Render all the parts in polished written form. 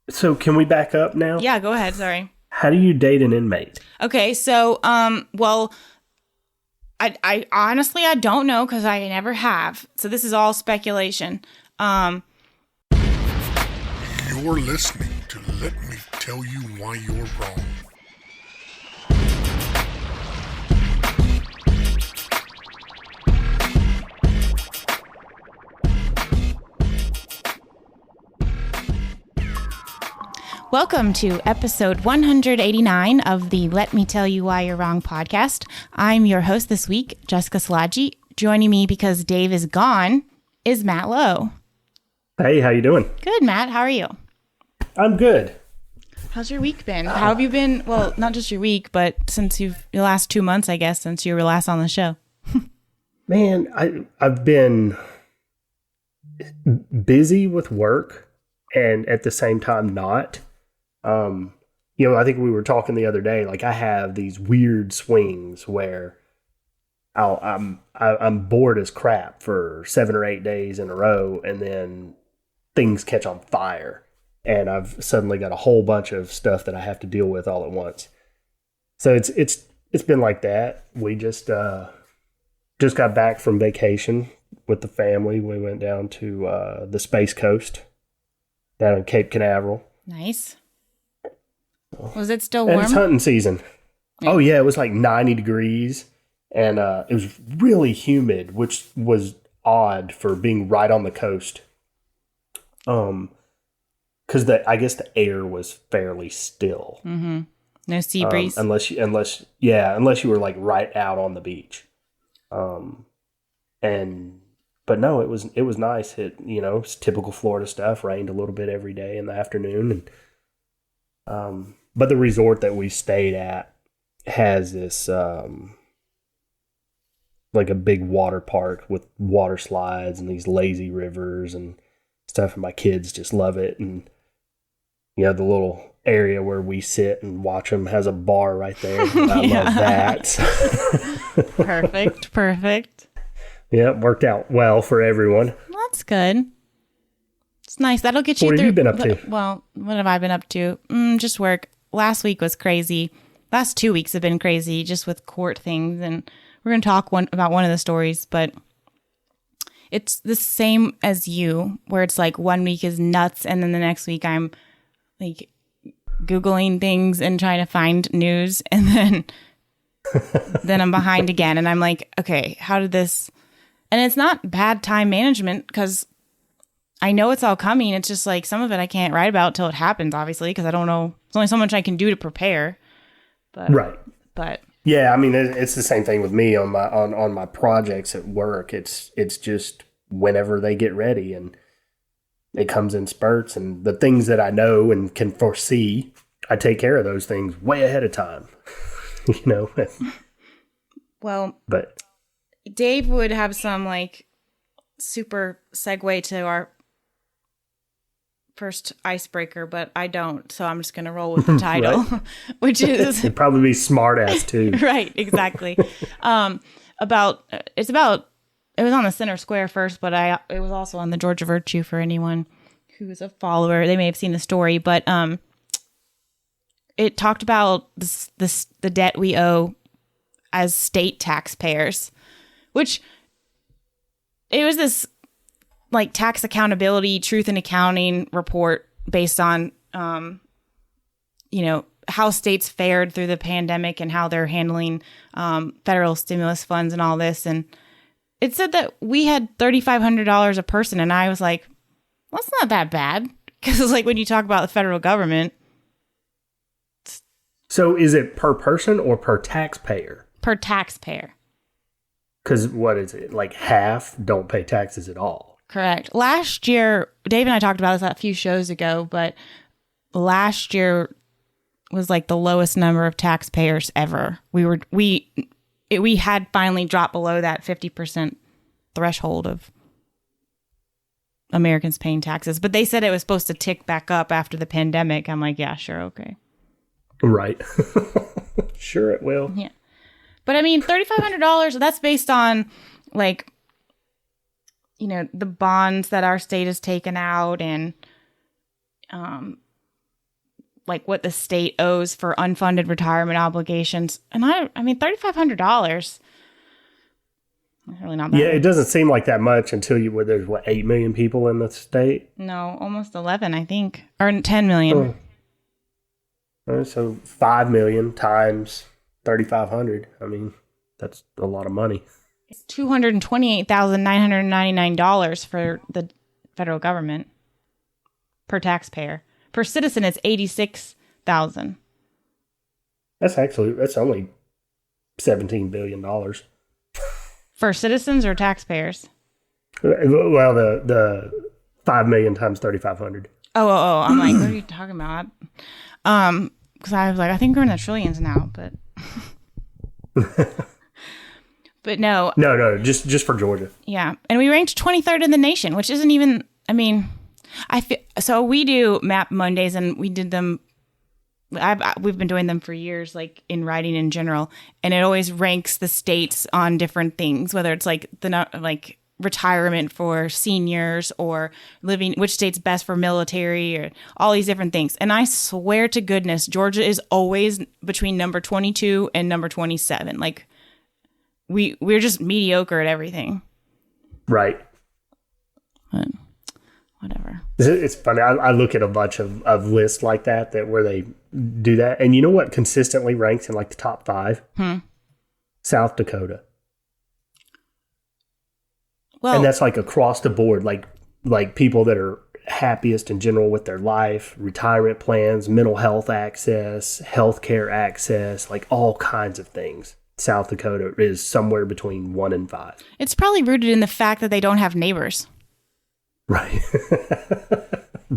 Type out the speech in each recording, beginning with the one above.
So can we back up now? Yeah, go ahead. Sorry. How do you date an inmate? Okay, so, well, I honestly, I don't know because I never have. So this is all speculation. You're listening to Let Me Tell You Why You're Wrong. Welcome to episode 189 of the Let Me Tell You Why You're Wrong podcast. I'm your host this week, Jessica Salaggi. Joining me because Dave is gone is Matt Lowe. Hey, how you doing? Good, Matt. How are you? I'm good. How's your week been? How have you been? Well, not just your week, but since the last 2 months, I guess, since you were last on the show. Man, I've been busy with work and at the same time not. I think we were talking the other day, like I have these weird swings where I'm bored as crap for 7 or 8 days in a row, and then things catch on fire, and I've suddenly got a whole bunch of stuff that I have to deal with all at once. So it's been like that. We just got back from vacation with the family. We went down to the Space Coast down in Cape Canaveral. Nice. Was it still And warm? it's hunting season. Oh, yeah. It was like 90 degrees. And it was really humid, which was odd for being right on the coast. Because I guess the air was fairly still. Mm-hmm. No sea breeze. Unless you were like right out on the beach. But no, it was nice. It's typical Florida stuff. Rained a little bit every day in the afternoon. And but the resort that we stayed at has this like a big water park with water slides and these lazy rivers and stuff, and my kids just love it. And the little area where we sit and watch them has a bar right there. And I love that. Perfect. Yeah, it worked out well for everyone. That's good. It's nice. That'll get you What through. have you been up to? Well, what have I been up to? Just work. Last week was crazy. Last 2 weeks have been crazy, just with court things. And we're going to talk about one of the stories, but it's the same as you, where it's like 1 week is nuts, and then the next week I'm like Googling things and trying to find news, and then I'm behind again, and I'm like, okay, how did this? And it's not bad time management because I know it's all coming. It's just like some of it I can't write about till it happens, obviously, because I don't know. There's only so much I can do to prepare. But, right. But yeah, I mean, it's the same thing with me on my projects at work. It's just whenever they get ready, and it comes in spurts. And the things that I know and can foresee, I take care of those things way ahead of time. Well, but Dave would have some like super segue to our first icebreaker, but I don't, so I'm just going to roll with the title, which is... It'd probably be smart ass too. Right, exactly. It was on the Center Square first, but it was also on the Georgia Virtue for anyone who is a follower. They may have seen the story, but it talked about the debt we owe as state taxpayers, which it was this like tax accountability, truth in accounting report based on, how states fared through the pandemic and how they're handling federal stimulus funds and all this. And it said that we had $3,500 a person. And I was like, well, that's not that bad. Because it's like when you talk about the federal government. So is it per person or per taxpayer? Per taxpayer. Because what is it? Like half don't pay taxes at all. Correct. Last year, Dave and I talked about this a few shows ago, but last year was like the lowest number of taxpayers ever. We had finally dropped below that 50% threshold of Americans paying taxes, but they said it was supposed to tick back up after the pandemic. I'm like, yeah, sure, okay. Right. Sure it will. Yeah. But I mean, $3,500, that's based on like, the bonds that our state has taken out and like what the state owes for unfunded retirement obligations. And I mean, $3,500. Really not that Yeah, much. it doesn't seem like that much until there's 8 million people in the state. No, almost 11, I think, or 10 million. So 5 million times 3,500. I mean, that's a lot of money. It's $228,999 for the federal government per taxpayer. Per citizen, it's $86,000. That's only $17 billion. For citizens or taxpayers? Well, the 5 million times 3,500. Oh! I'm like, what are you talking about? Because I was like, I think we're in the trillions now, but but no, just for Georgia. Yeah, and we ranked 23rd in the nation, which isn't even. I mean, so we do Map Mondays, and we did them. We've been doing them for years, like in writing in general, and it always ranks the states on different things, whether it's like like retirement for seniors or which state's best for military or all these different things. And I swear to goodness, Georgia is always between number 22 and number 27. Like we're just mediocre at everything. Right. But whatever. It's funny. I look at a bunch of lists like that where they do that. And you know what consistently ranks in like the top 5? South Dakota. Well, and that's like across the board, like people that are happiest in general with their life, retirement plans, mental health access, healthcare access, like all kinds of things. South Dakota is somewhere between 1 and 5. It's probably rooted in the fact that they don't have neighbors. Right.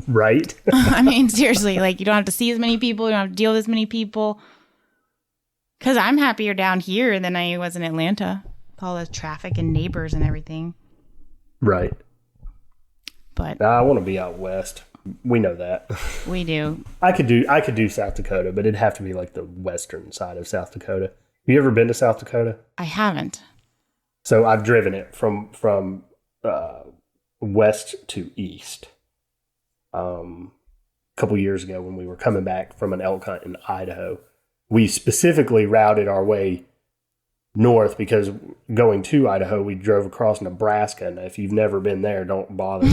Right. I mean, seriously, like you don't have to see as many people, you don't have to deal with as many people. Because I'm happier down here than I was in Atlanta with all the traffic and neighbors and everything. Right. But I want to be out west. We know that. We do. I could do South Dakota, but it'd have to be like the western side of South Dakota. Have you ever been to South Dakota? I haven't. So I've driven it from west to east. A couple years ago when we were coming back from an elk hunt in Idaho, we specifically routed our way north because going to Idaho, we drove across Nebraska. And if you've never been there, don't bother.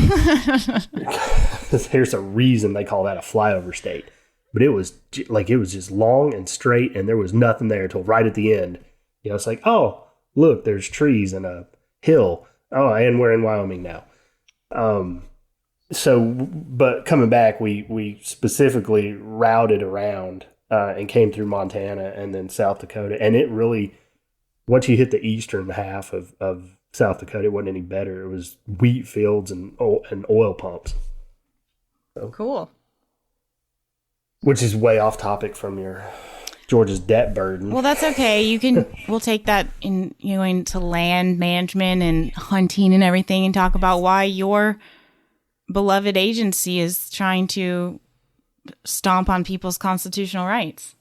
There's a reason they call that a flyover state. But it was just long and straight, and there was nothing there until right at the end. You know, it's like, oh, look, there's trees and a hill. Oh, and we're in Wyoming now. But coming back, we specifically routed around and came through Montana and then South Dakota. And it really, once you hit the eastern half of South Dakota, it wasn't any better. It was wheat fields and oil pumps. So, cool. Which is way off topic from your Georgia's debt burden. Well, that's okay. We'll take that into land management and hunting and everything and talk about why your beloved agency is trying to stomp on people's constitutional rights.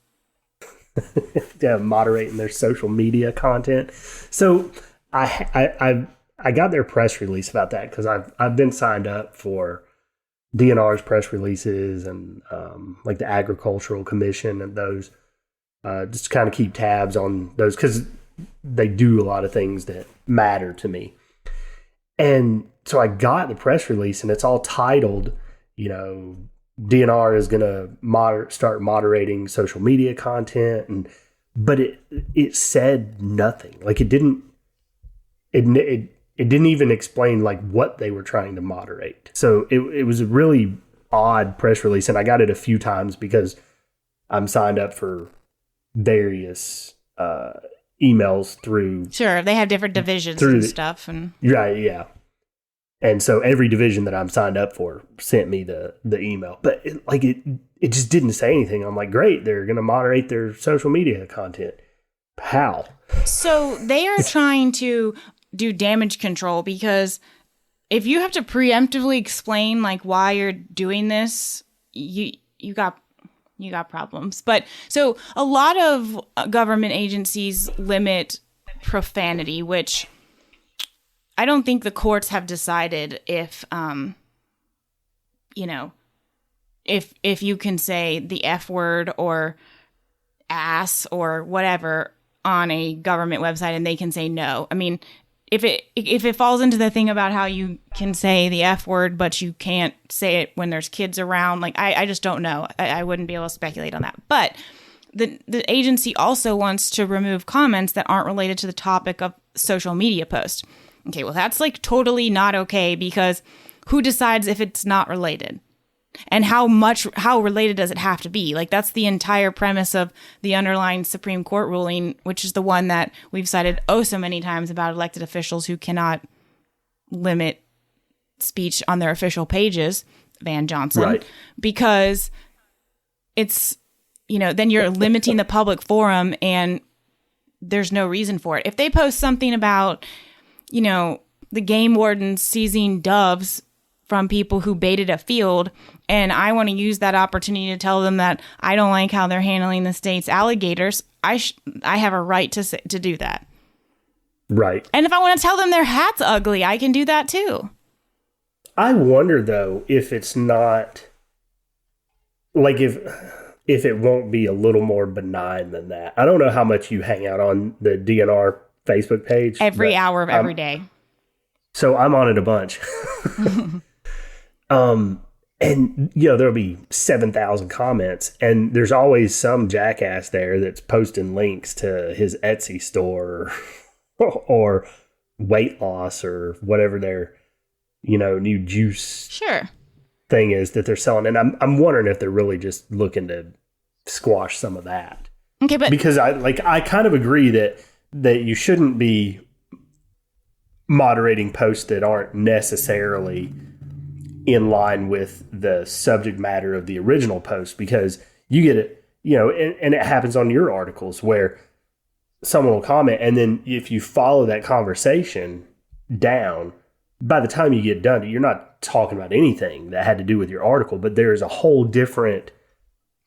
Yeah, moderating their social media content. So I got their press release about that because I've been signed up for DNR's press releases and like the Agricultural Commission and those, just to kind of keep tabs on those because they do a lot of things that matter to me. And so I got the press release and it's all titled, DNR is going to start moderating social media content, but it said nothing. Like it didn't even explain like what they were trying to moderate. So it was a really odd press release, and I got it a few times because I'm signed up for various emails through. Sure, they have different divisions and stuff, and right, yeah. And so every division that I'm signed up for sent me the email, but it just didn't say anything. I'm like, great, they're going to moderate their social media content. How? So they are trying to do damage control because if you have to preemptively explain like why you're doing this, you got problems. But so a lot of government agencies limit profanity, which I don't think the courts have decided if if you can say the F word or ass or whatever on a government website and they can say no. I mean, if it falls into the thing about how you can say the F word, but you can't say it when there's kids around, like I just don't know. I wouldn't be able to speculate on that. But the agency also wants to remove comments that aren't related to the topic of social media posts. Okay, well, that's like totally not okay, because who decides if it's not related? And how related does it have to be? Like, that's the entire premise of the underlying Supreme Court ruling, which is the one that we've cited so many times about elected officials who cannot limit speech on their official pages, Van Johnson, right. Because it's, then you're limiting the public forum and there's no reason for it. If they post something about, the game warden seizing doves from people who baited a field, and I want to use that opportunity to tell them that I don't like how they're handling the state's alligators, I have a right to do that. Right. And if I want to tell them their hat's ugly, I can do that too. I wonder, though, if it's not, like, if it won't be a little more benign than that. I don't know how much you hang out on the DNR Facebook page. Every hour of every day. So I'm on it a bunch. And, there'll be 7,000 comments, and there's always some jackass there that's posting links to his Etsy store or weight loss or whatever their, new juice thing is that they're selling. And I'm wondering if they're really just looking to squash some of that. Okay, but because I kind of agree that you shouldn't be moderating posts that aren't necessarily in line with the subject matter of the original post, because you get it, and it happens on your articles where someone will comment, and then if you follow that conversation down, by the time you get done, you're not talking about anything that had to do with your article, but there's a whole different,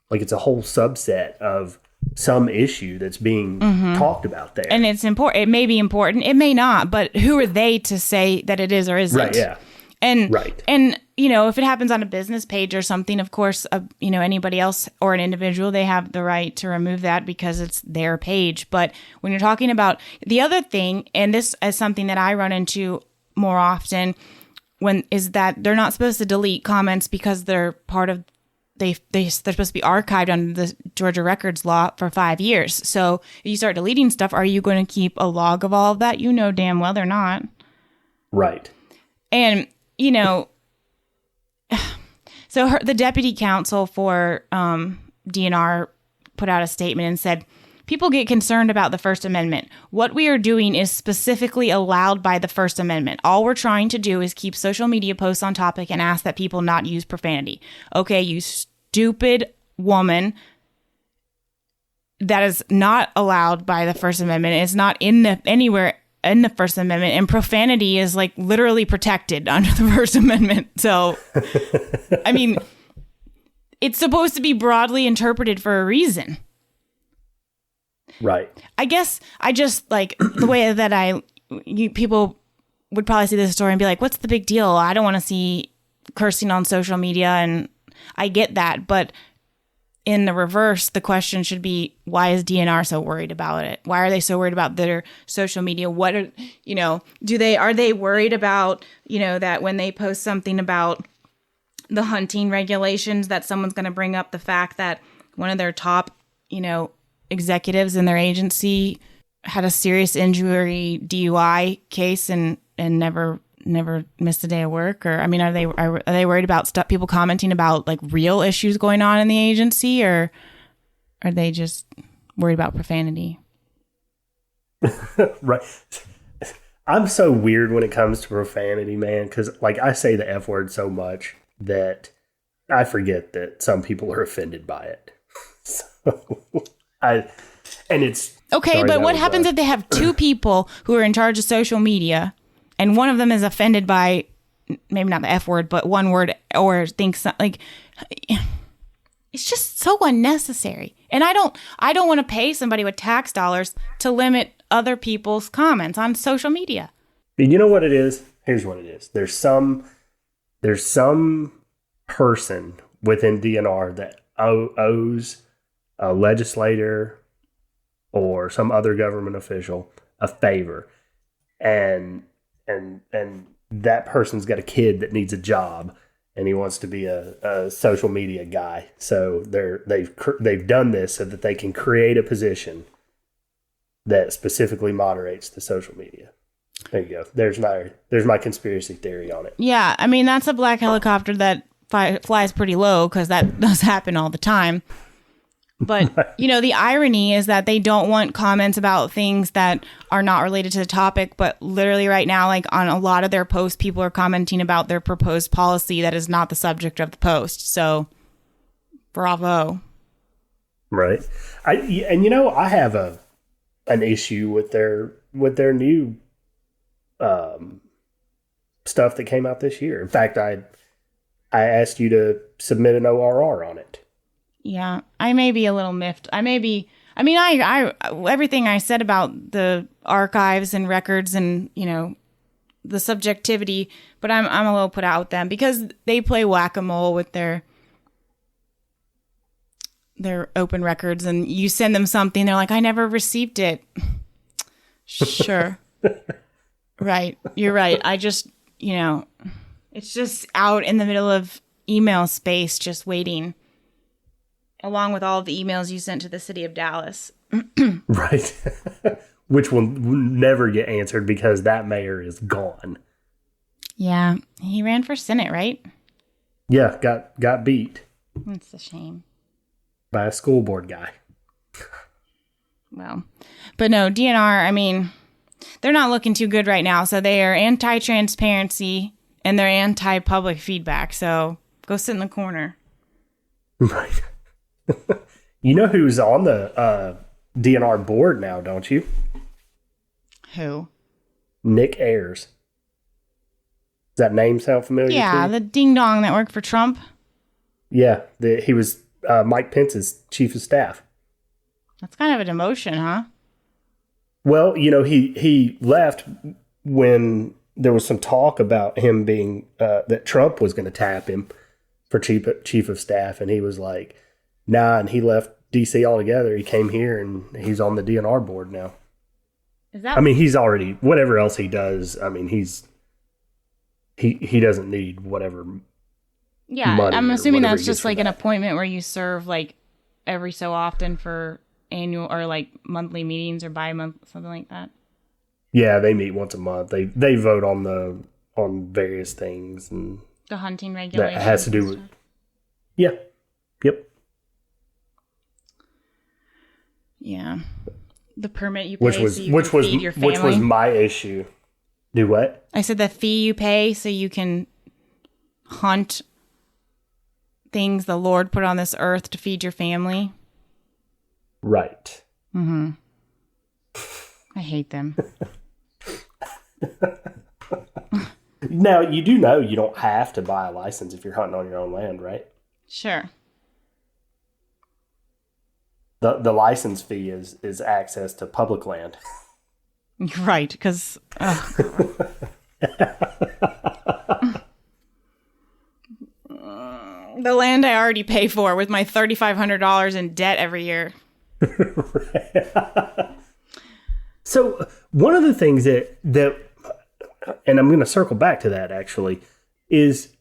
like, it's a whole subset of some issue that's being talked about there. And it's important. It may be important. It may not, but who are they to say that it is or isn't? Right, yeah. And, right. And, if it happens on a business page or something, of course, anybody else or an individual, they have the right to remove that because it's their page. But when you're talking about the other thing, and this is something that I run into more often, is that they're not supposed to delete comments because they're part of, they're supposed to be archived under the Georgia records law for 5 years. So if you start deleting stuff, are you going to keep a log of all of that? You know damn well they're not. Right. And, so the deputy counsel for DNR put out a statement and said, people get concerned about the First Amendment. What we are doing is specifically allowed by the First Amendment. All we're trying to do is keep social media posts on topic and ask that people not use profanity. Okay, you stupid woman. That is not allowed by the First Amendment. It's not anywhere in the First Amendment, and profanity is like literally protected under the First Amendment. So, I mean, it's supposed to be broadly interpreted for a reason. Right. I guess I just like the way that people would probably see this story and be like, what's the big deal? I don't want to see cursing on social media. And I get that. But in the reverse, the question should be, why is DNR so worried about it? Why are they so worried about their social media? What are, are they worried about, that when they post something about the hunting regulations, that someone's going to bring up the fact that one of their top, executives in their agency had a serious injury DUI case and never missed a day of work? Or are they worried about people commenting about like real issues going on in the agency, or are they just worried about profanity? Right. I'm so weird when it comes to profanity, man, because like I say the F word so much that I forget that some people are offended by it. It's okay, but what happens if they have two people who are in charge of social media, and one of them is offended by maybe not the F word, but one word, or thinks like it's just so unnecessary. And I don't want to pay somebody with tax dollars to limit other people's comments on social media. You know what it is? Here's what it is. There's some person within DNR that owes a legislator or some other government official a favor, and that person's got a kid that needs a job, and he wants to be a social media guy. So they've done this so that they can create a position that specifically moderates the social media. There you go. There's my conspiracy theory on it. Yeah, I mean, that's a black helicopter that flies pretty low, because that does happen all the time. But, the irony is that they don't want comments about things that are not related to the topic. But literally right now, like on a lot of their posts, people are commenting about their proposed policy that is not the subject of the post. So, bravo. Right. I have an issue with their new stuff that came out this year. In fact, I asked you to submit an ORR on it. Yeah, I may be a little miffed. I everything I said about the archives and records and, the subjectivity, but I'm a little put out with them because they play whack-a-mole with their open records, and you send them something, they're like, I never received it. Sure. Right. You're right. I just, it's just out in the middle of email space, just waiting, along with all of the emails you sent to the city of Dallas. Right. Which will never get answered because that mayor is gone. Yeah. He ran for Senate, right? Yeah. Got beat. That's a shame. By a school board guy. Well, but no, DNR, they're not looking too good right now. So they are anti-transparency and they're anti-public feedback. So go sit in the corner. Right. You know who's on the DNR board now, don't you? Who? Nick Ayers. Does that name sound familiar to Yeah, you? the ding-dong that worked for Trump. Yeah, he was Mike Pence's chief of staff. That's kind of a demotion, huh? Well, he left when there was some talk about him being, that Trump was going to tap him for chief of staff, and he was like, nah, and he left D.C. altogether. He came here, and he's on the DNR board now. Is that? He's already, whatever else he does, he doesn't need whatever. Yeah, I'm assuming that's just like an appointment where you serve like every so often for annual or like monthly meetings or bi-month, something like that. Yeah, they meet once a month. They vote on various things, and the hunting regulations. That has to do with. Yeah. Yep. Yeah. The permit you pay which was feed your family. Which was my issue. Do what? I said the fee you pay so you can hunt things the Lord put on this earth to feed your family. Right. Mm-hmm. I hate them. Now, you do know you don't have to buy a license if you're hunting on your own land, right? Sure. The license fee is access to public land. Right, because... the land I already pay for with my $3,500 in debt every year. So one of the things that and I'm going to circle back to that actually, is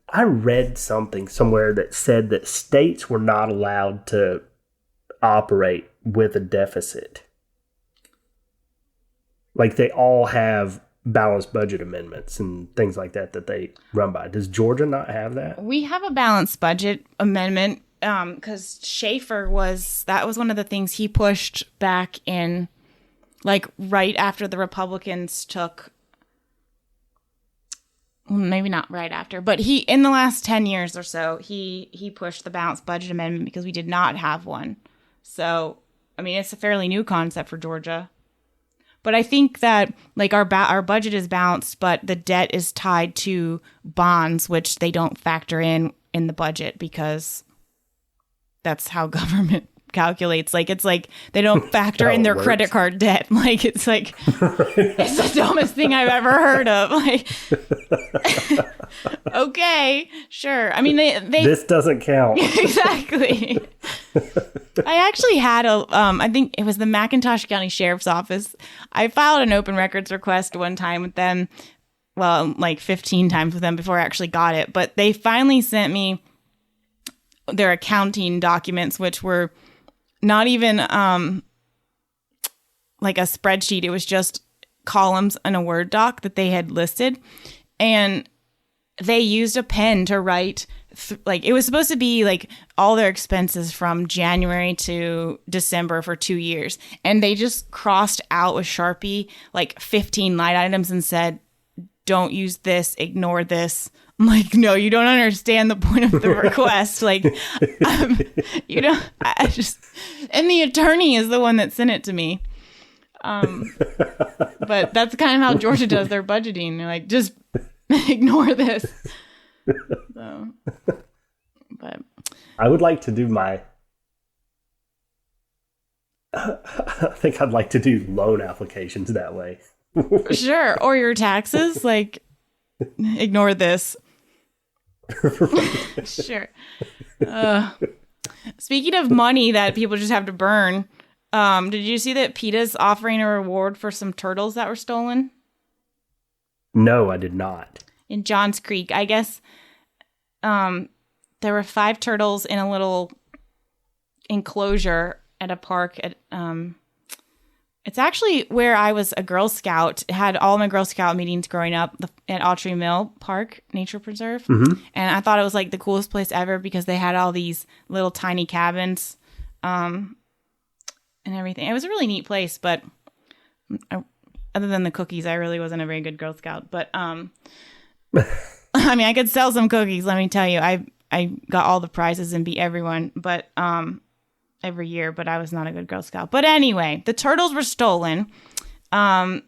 I read something somewhere that said that states were not allowed to operate with a deficit. Like they all have balanced budget amendments and things like that they run by. Does Georgia not have that? We have a balanced budget amendment because Schaefer was one of the things he pushed back in, like right after the Republicans took, maybe not right after, but in the last 10 years or so, he pushed the balanced budget amendment because we did not have one. So, it's a fairly new concept for Georgia. But I think that like our budget is balanced, but the debt is tied to bonds, which they don't factor in the budget because that's how government calculates. Like, it's like they don't factor in their credit card debt. Like, it's like, it's the dumbest thing I've ever heard of. Like, okay, sure. I mean, they this doesn't count. Exactly. I actually had I think it was the McIntosh County Sheriff's Office. I filed an open records request one time with them. Well, like 15 times with them before I actually got it. But they finally sent me their accounting documents, which were not even like a spreadsheet. It was just columns in a Word doc that they had listed. And they used a pen to write, like, it was supposed to be like all their expenses from January to December for 2 years. And they just crossed out with Sharpie like 15 line items and said, don't use this, ignore this. I'm like, no, you don't understand the point of the request. Like, you know, I just, and the attorney is the one that sent it to me. But that's kind of how Georgia does their budgeting. They're like, just ignore this. So, but I would like to do I think I'd like to do loan applications that way. Sure. Or your taxes, like, ignore this. Sure. Speaking of money that people just have to burn, did you see that PETA's offering a reward for some turtles that were stolen? No, I did not. In Johns Creek, I guess there were 5 turtles in a little enclosure at a park at it's actually where I was a Girl Scout. Had all my Girl Scout meetings growing up at Autry Mill Park Nature Preserve. Mm-hmm. And I thought it was like the coolest place ever because they had all these little tiny cabins and everything. It was a really neat place, but other than the cookies, I really wasn't a very good Girl Scout. But I mean, I could sell some cookies, let me tell you. I got all the prizes and beat everyone, but every year, but I was not a good Girl Scout. But anyway, the turtles were stolen, and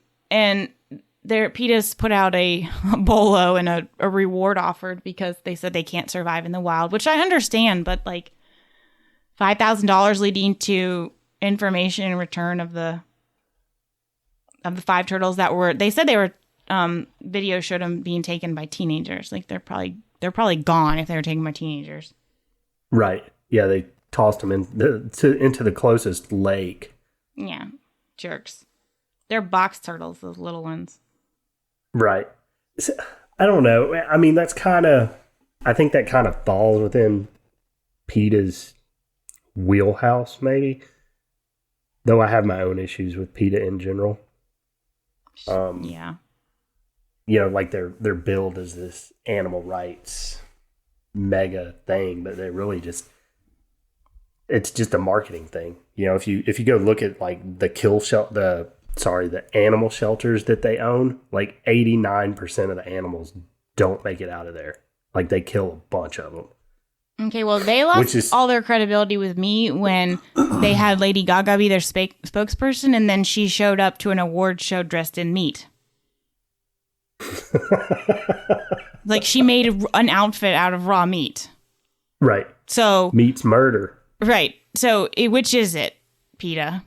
PETA's put out a bolo and a reward offered because they said they can't survive in the wild, which I understand, but like $5,000 leading to information in return of the 5 turtles that were, they said they were, video showed them being taken by teenagers. Like they're probably gone if they were taken by teenagers. Right. Yeah, they tossed them into the closest lake. Yeah, jerks. They're box turtles, those little ones. Right. I don't know. I mean, I think that kind of falls within PETA's wheelhouse, maybe. Though I have my own issues with PETA in general. Yeah. You know, like their build is this animal rights mega thing, but they really just, it's just a marketing thing. You know, if you go look at like the animal shelters that they own, like 89% of the animals don't make it out of there. Like they kill a bunch of them. Okay, well, they lost all their credibility with me when they had Lady Gaga be their spokesperson, and then she showed up to an award show dressed in meat. Like she made an outfit out of raw meat. Right. So meat's murder. Right. So which is it, PETA?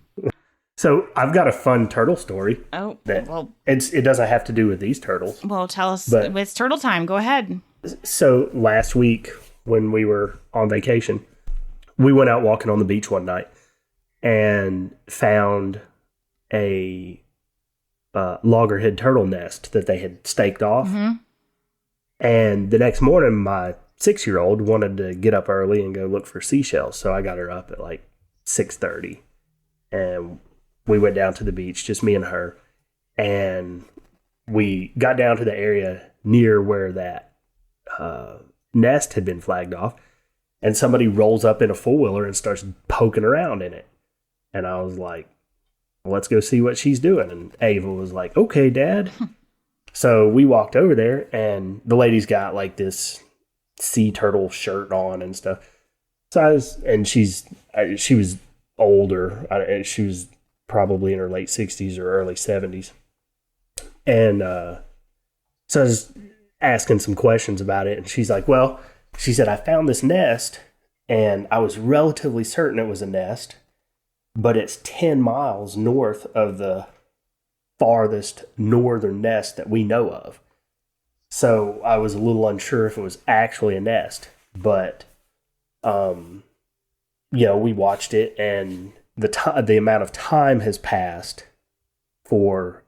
So I've got a fun turtle story. Oh, well, it doesn't have to do with these turtles. Well, tell us. It's turtle time. Go ahead. So last week when we were on vacation, we went out walking on the beach one night and found a loggerhead turtle nest that they had staked off. Mm-hmm. And the next morning, my 6-year-old wanted to get up early and go look for seashells. So I got her up at like 6:30 and we went down to the beach, just me and her. And we got down to the area near where that nest had been flagged off. And somebody rolls up in a four-wheeler and starts poking around in it. And I was like, let's go see what she's doing. And Ava was like, okay, Dad. So we walked over there, and the lady's got like this sea turtle shirt on and stuff. So she was older. She was probably in her late 60s or early 70s. And so I was asking some questions about it. And she's like, well, she said, I found this nest And I was relatively certain it was a nest, but it's 10 miles north of the farthest northern nest that we know of. So I was a little unsure if it was actually a nest, but, we watched it, and the amount of time has passed for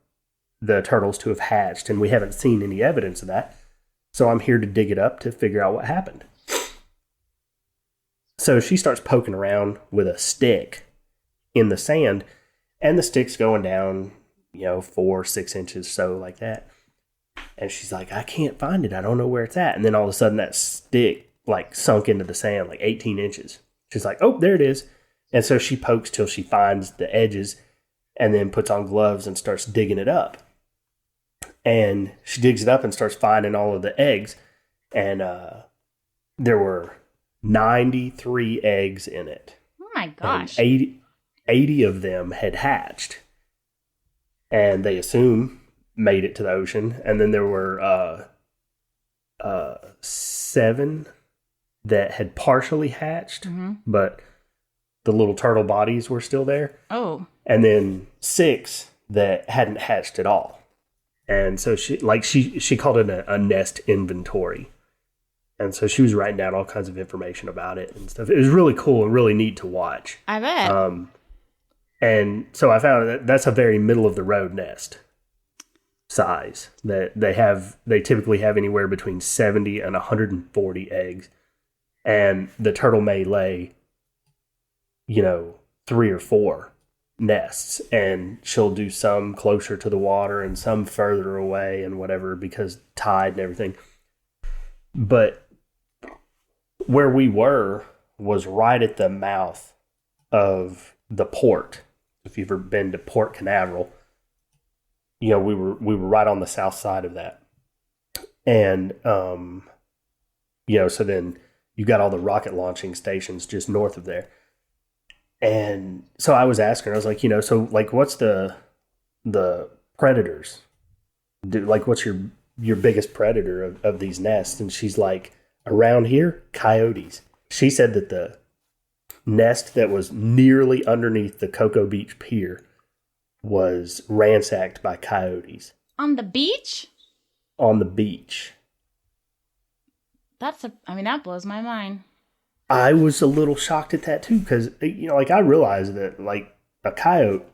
the turtles to have hatched, and we haven't seen any evidence of that. So I'm here to dig it up to figure out what happened. So she starts poking around with a stick in the sand, and the stick's going down, 4-6 inches, so like that. And she's like, I can't find it. I don't know where it's at. And then all of a sudden that stick sunk into the sand 18 inches. She's like, oh, there it is. And so she pokes till she finds the edges and then puts on gloves and starts digging it up. And she digs it up and starts finding all of the eggs. And there were 93 eggs in it. Oh my gosh. And 80 of them had hatched. And they assume made it to the ocean. And then there were 7 that had partially hatched, but the little turtle bodies were still there. Oh. And then 6 that hadn't hatched at all. And so she called it a nest inventory. And so she was writing down all kinds of information about it and stuff. It was really cool and really neat to watch. I bet. And so I found that that's a very middle of the road nest size that they typically have anywhere between 70 and 140 eggs. And the turtle may lay, 3 or 4 nests, and she'll do some closer to the water and some further away and whatever, because tide and everything. But where we were was right at the mouth of the port. If you've ever been to Port Canaveral, we were right on the south side of that. And so then you've got all the rocket launching stations just north of there. And so I was asking her, I was like, what's the predators? What's your biggest predator of these nests? And she's like, around here, coyotes. She said that the nest that was nearly underneath the Cocoa Beach Pier was ransacked by coyotes. On the beach? On the beach. That blows my mind. I was a little shocked at that too, because I realized that a coyote,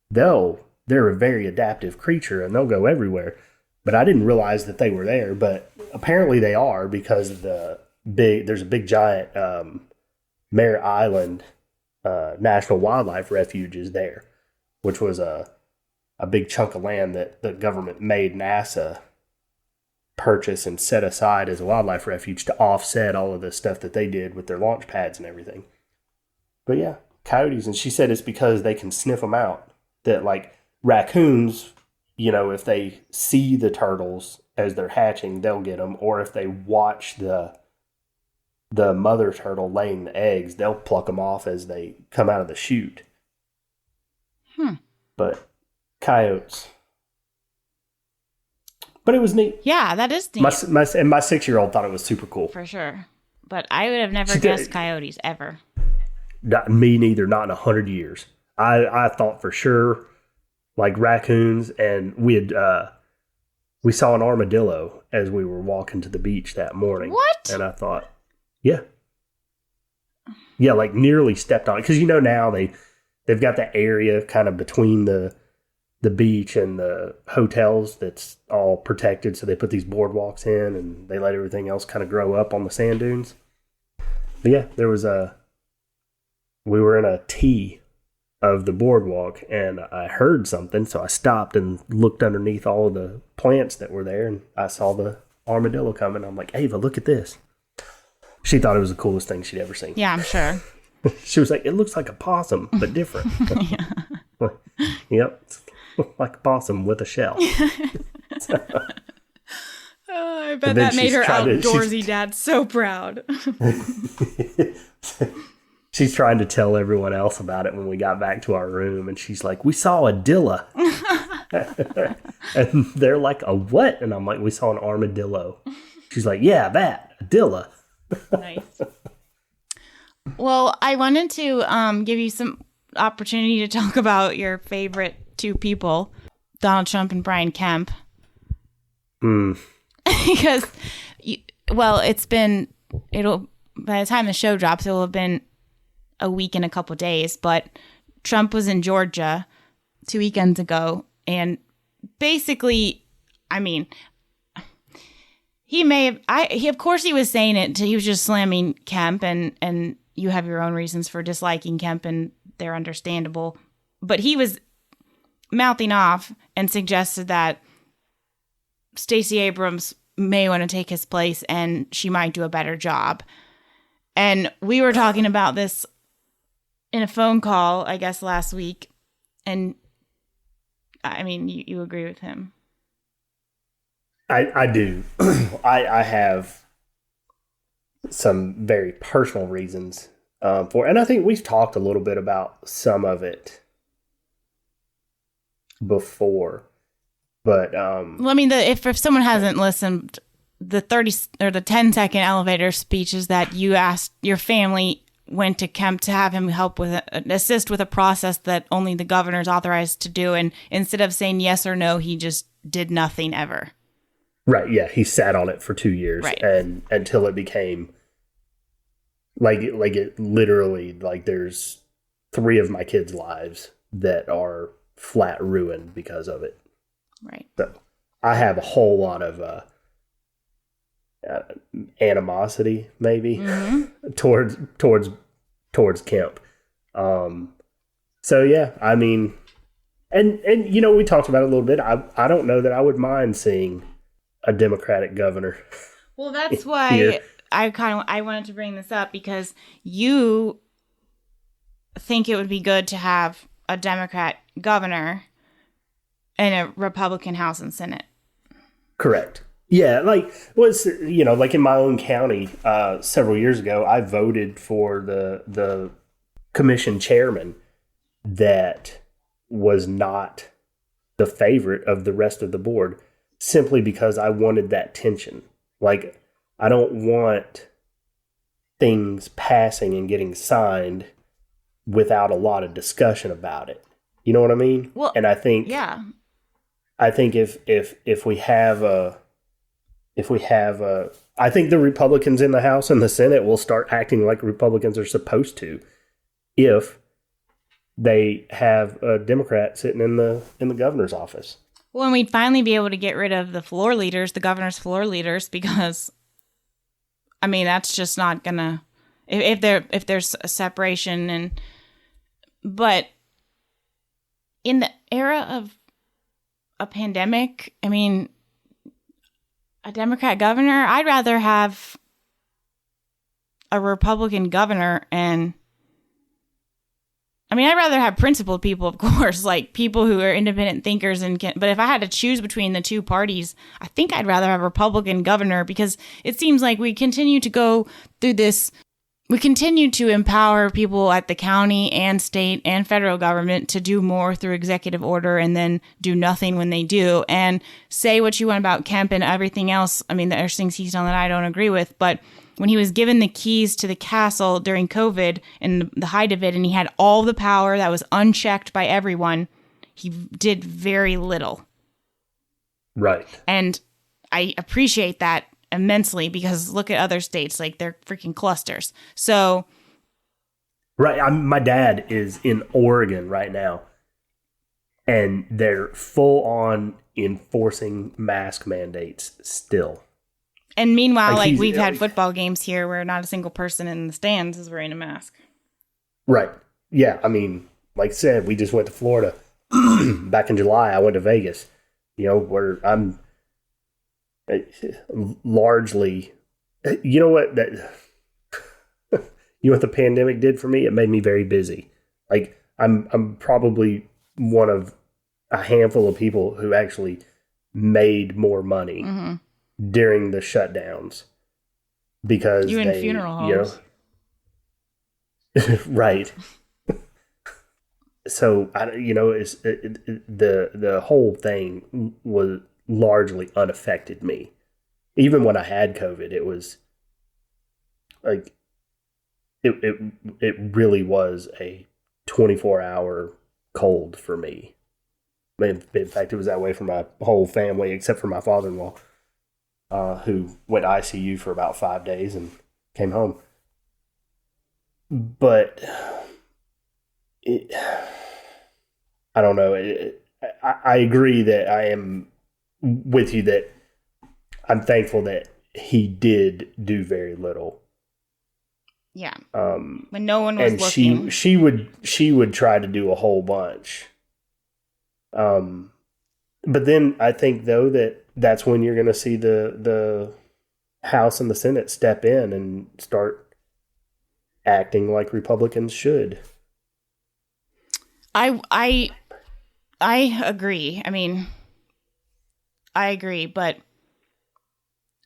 they're a very adaptive creature and they'll go everywhere, but I didn't realize that they were there. But apparently they are, because there's a big giant Mare Island National Wildlife Refuge is there, which was a big chunk of land that the government made NASA purchase and set aside as a wildlife refuge to offset all of the stuff that they did with their launch pads and everything. But yeah, coyotes. And she said it's because they can sniff them out. That raccoons, if they see the turtles as they're hatching, they'll get them. Or if they watch the mother turtle laying the eggs, they'll pluck them off as they come out of the chute. But coyotes. But it was neat. Yeah, that is neat. My 6-year-old thought it was super cool. For sure. But I would have never guessed coyotes ever. Not me neither, not in 100 years. I thought for sure raccoons, and we saw an armadillo as we were walking to the beach that morning. What? And I thought, yeah, nearly stepped on it. Because now they've got that area kind of between the beach and the hotels that's all protected. So they put these boardwalks in and they let everything else kind of grow up on the sand dunes. But yeah, we were in a T of the boardwalk and I heard something. So I stopped and looked underneath all of the plants that were there, and I saw the armadillo coming. I'm like, Ava, look at this. She thought it was the coolest thing she'd ever seen. Yeah, I'm sure. She was like, it looks like a possum, but different. Yep. Like a possum with a shell. I bet that made her outdoorsy dad so proud. She's trying to tell everyone else about it when we got back to our room, and she's like, we saw a dilla. And they're like, a what? And I'm like, we saw an armadillo. She's like, yeah, that, a dilla. Nice. Well, I wanted to give you some opportunity to talk about your favorite two people, Donald Trump and Brian Kemp. Because, it'll by the time the show drops, it will have been a week and a couple days. But Trump was in Georgia 2 weekends ago, and basically, I mean, he may have. Of course, he was saying it. He was just slamming Kemp, and you have your own reasons for disliking Kemp, and they're understandable. But he was mouthing off and suggested that Stacey Abrams may want to take his place and she might do a better job. And we were talking about this in a phone call, I guess, last week. And I mean, you agree with him. I do. I have some very personal reasons for, and I think we've talked a little bit about some of it before. But well, I mean, if someone hasn't listened, the 30 or the 10-second elevator speech is that you asked your family went to Kemp to have him assist with a process that only the governor's authorized to do, and instead of saying yes or no, he just did nothing ever. Right. Yeah, he sat on it for 2 years, right. And until it became like it literally, like, there's 3 of my kids' lives that are flat ruined because of it. Right. So I have a whole lot of animosity, maybe, towards Kemp. So yeah, I mean, and you know, we talked about it a little bit. I don't know that I would mind seeing a Democratic governor. Well, that's why I wanted to bring this up, because you think it would be good to have a Democrat governor and a Republican House and Senate. Correct. Yeah, like like in my own county, several years ago, I voted for the commission chairman that was not the favorite of the rest of the board, simply because I wanted that tension. Like, I don't want things passing and getting signed without a lot of discussion about it. You know what I mean? Well, and I think, yeah. I think if we have I think the Republicans in the House and the Senate will start acting like Republicans are supposed to, if they have a Democrat sitting in the governor's office. Well, and we'd finally be able to get rid of the governor's floor leaders, because, I mean, that's just not gonna, if there's a separation. But in the era of a pandemic, I mean, a Democrat governor, I'd rather have a Republican governor. And I mean, I'd rather have principled people, of course, like people who are independent thinkers. But if I had to choose between the two parties, I think I'd rather have a Republican governor, because it seems like we continue to go through this. We continue to empower people at the county and state and federal government to do more through executive order, and then do nothing when they do. And say what you want about Kemp and everything else. I mean, there's things he's done that I don't agree with, but when he was given the keys to the castle during COVID and the height of it, and he had all the power that was unchecked by everyone, he did very little. Right. And I appreciate that immensely, because look at other states, like, they're freaking clusters. So, right. My dad is in Oregon right now, and they're full on enforcing mask mandates still. And meanwhile, like we've had football games here where not a single person in the stands is wearing a mask. Right. Yeah. I mean, like I said, we just went to Florida back in July. I went to Vegas, where I'm largely, you know what the pandemic did for me? It made me very busy. Like, I'm probably one of a handful of people who actually made more money during the shutdowns, because you in funeral homes. Right. So the whole thing was largely unaffected me. Even when I had COVID, it was like it really was a 24-hour cold for me. In fact, it was that way for my whole family, except for my father-in-law, who went ICU for about 5 days and came home. But I don't know. I agree that I am with you that I'm thankful that he did do very little. Yeah. When no one was and looking. she would try to do a whole bunch. But then I think though that's when you're going to see the House and the Senate step in and start acting like Republicans should. I agree. I mean, I agree, but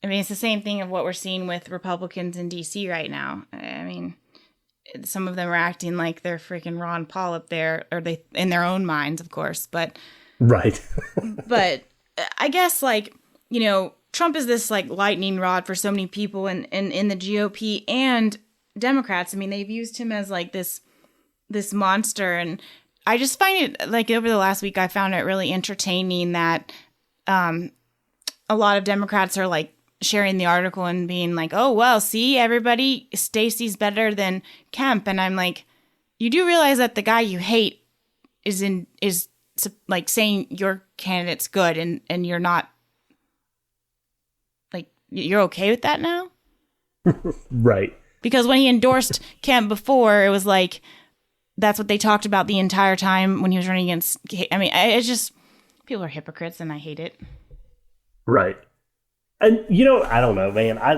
I mean, it's the same thing of what we're seeing with Republicans in DC right now. I mean, some of them are acting like they're freaking Ron Paul up there, or they in their own minds, of course, but right. But I guess, like, you know, Trump is this like lightning rod for so many people in the GOP and Democrats. I mean, they've used him as like this monster, and I just find it, like, over the last week, I found it really entertaining that a lot of Democrats are like sharing the article and being like, oh, well, see, everybody, Stacey's better than Kemp. And I'm like, you do realize that the guy you hate is like saying your candidate's good, and you're not, like, you're okay with that now? Right. Because when he endorsed Kemp before, it was like, that's what they talked about the entire time when he was running against, I mean, it's just, people are hypocrites and I hate it. Right. And, you know, I don't know, man. I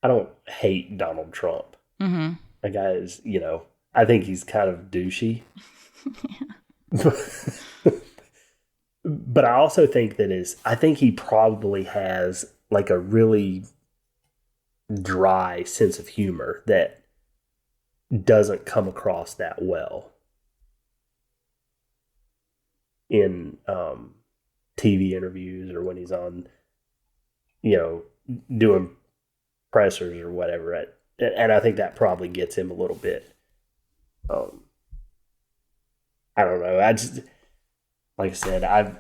don't hate Donald Trump. Mm-hmm. The guy is, you know, I think he's kind of douchey. But I also think I think he probably has like a really dry sense of humor that doesn't come across that well in TV interviews or when he's on, you know, doing pressers or whatever. And I think that probably gets him a little bit. I don't know. I just, like I said, I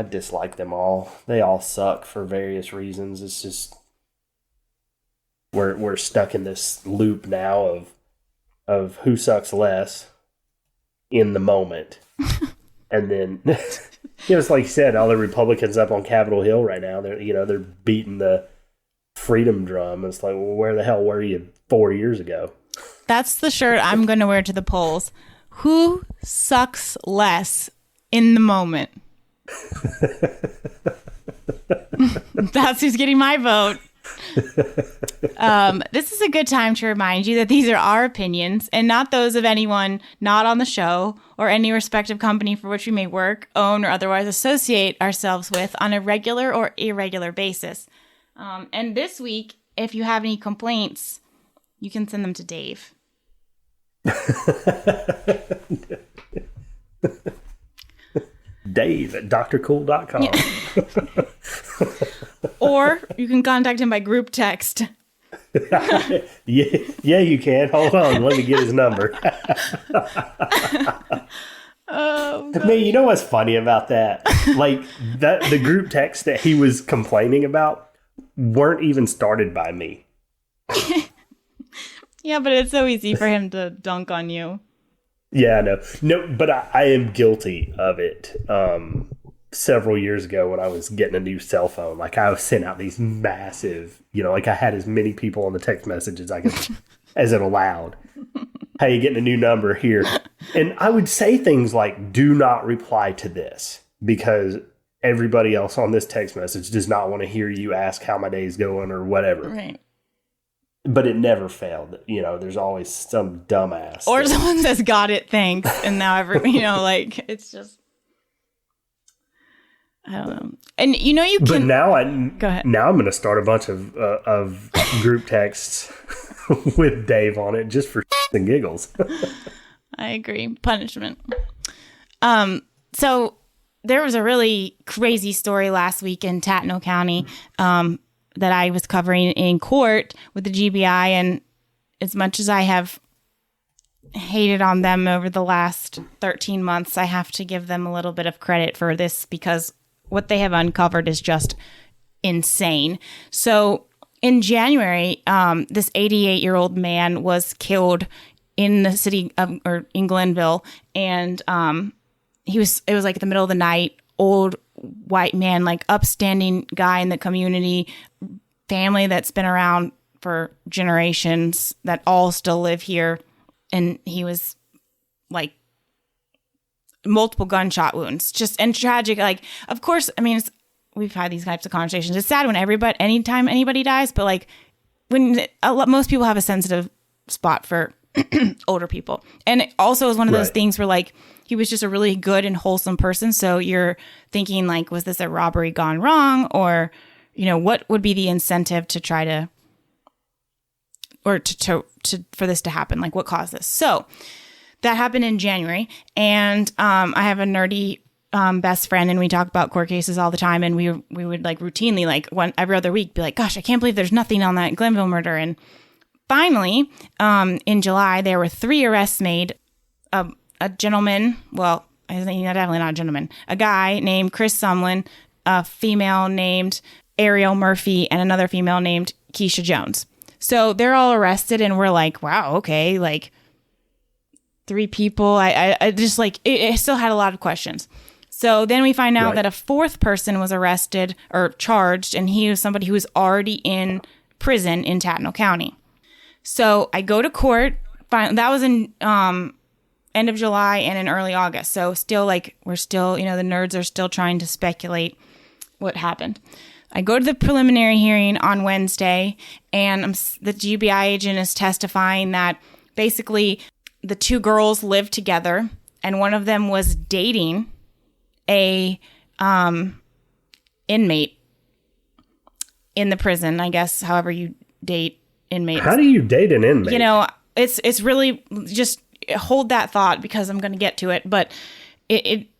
dislike them all. They all suck for various reasons. It's just we're stuck in this loop now of who sucks less in the moment. And then, you know, it's like you said, all the Republicans up on Capitol Hill right now, they're beating the freedom drum. It's like, well, where the hell were you 4 years ago? That's the shirt I'm going to wear to the polls. Who sucks less in the moment? That's who's getting my vote. This is a good time to remind you that these are our opinions and not those of anyone not on the show or any respective company for which we may work, own, or otherwise associate ourselves with on a regular or irregular basis. And this week, if you have any complaints, you can send them to Dave. Dave at drcool.com. Or you can contact him by group text. Yeah, you can. Hold on. Let me get his number. Oh, I mean, you know what's funny about that? Like, the group text that he was complaining about weren't even started by me. Yeah, but it's so easy for him to dunk on you. Yeah, I know. No, but I am guilty of it. Several years ago when I was getting a new cell phone, like I was sent out these massive, you know, like I had as many people on the text messages I could, as it allowed. Hey, you're getting a new number here. And I would say things like, do not reply to this because everybody else on this text message does not want to hear you ask how my day's going or whatever. Right. But it never failed. You know, there's always some dumbass. Or someone says, got it, thanks. And now you know, like, it's just, I don't know. And you know, you can. But now go ahead. Now I'm going to start a bunch of group texts with Dave on it just for and giggles. I agree. Punishment. So there was a really crazy story last week in Tatnall County. that I was covering in court with the GBI. And as much as I have hated on them over the last 13 months, I have to give them a little bit of credit for this, because what they have uncovered is just insane. So in January, this 88-year-old man was killed in the city of, or in Glenville, and it was like the middle of the night. Old white man, like upstanding guy in the community, family that's been around for generations, that all still live here, and he was like multiple gunshot wounds, just, and tragic. Like, of course, I mean, we've had these types of conversations. It's sad when anytime anybody dies, but like when most people have a sensitive spot for older people. And it also is one of those things where like he was just a really good and wholesome person. So you're thinking like, was this a robbery gone wrong? Or, you know, what would be the incentive to try to, or to for this to happen? Like, what caused this? So that happened in January. And I have a nerdy best friend, and we talk about court cases all the time. And we would like routinely, like every other week, be like, gosh, I can't believe there's nothing on that Glenville murder. And finally, in July, there were 3 arrests made. A gentleman, well, he's definitely not a gentleman, a guy named Chris Sumlin, a female named Ariel Murphy, and another female named Keisha Jones. So they're all arrested, and we're like, wow, okay, like 3 people. I just like, it still had a lot of questions. So then we find out that a 4th person was arrested or charged, and he was somebody who was already in prison in Tattnall County. So I go to court. That was in end of July and in early August. So still like, we're still, you know, the nerds are still trying to speculate what happened. I go to the preliminary hearing on Wednesday, and the GBI agent is testifying that basically the 2 girls lived together, and one of them was dating a inmate in the prison, I guess, however you date inmates. How do you date an inmate? You know, it's really just hold that thought, because I'm going to get to it. But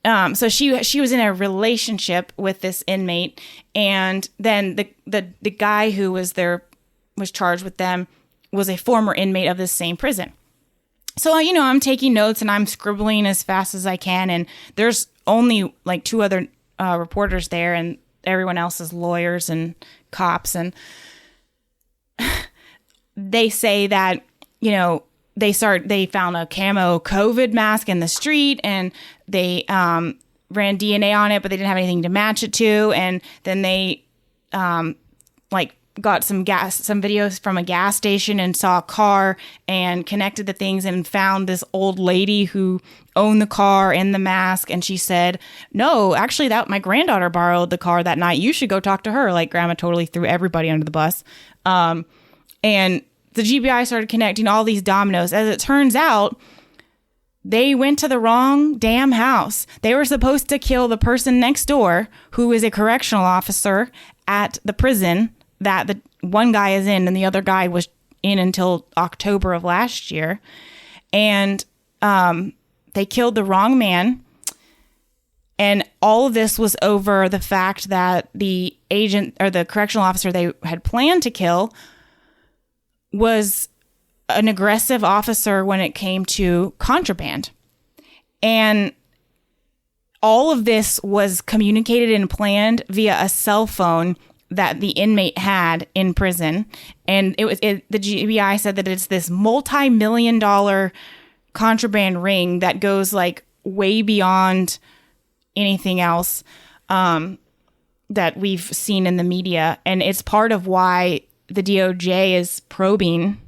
so she was in a relationship with this inmate, and then the guy who was charged with them was a former inmate of this same prison. So, you know, I'm taking notes and I'm scribbling as fast as I can, and there's only like 2 other reporters there, and everyone else is lawyers and cops, and they say that, you know, they found a camo COVID mask in the street, and they ran DNA on it, but they didn't have anything to match it to. And then they like got some videos from a gas station and saw a car and connected the things and found this old lady who owned the car and the mask. And she said, no, actually my granddaughter borrowed the car that night. You should go talk to her. Like, grandma totally threw everybody under the bus. And the GBI started connecting all these dominoes. As it turns out, they went to the wrong damn house. They were supposed to kill the person next door, who is a correctional officer at the prison that the one guy is in, and the other guy was in until October of last year. And they killed the wrong man. And all of this was over the fact that the agent, or the correctional officer they had planned to kill, was an aggressive officer when it came to contraband. And all of this was communicated and planned via a cell phone that the inmate had in prison. And the GBI said that it's this multi-million-dollar contraband ring that goes like way beyond anything else that we've seen in the media. And it's part of why the DOJ is probing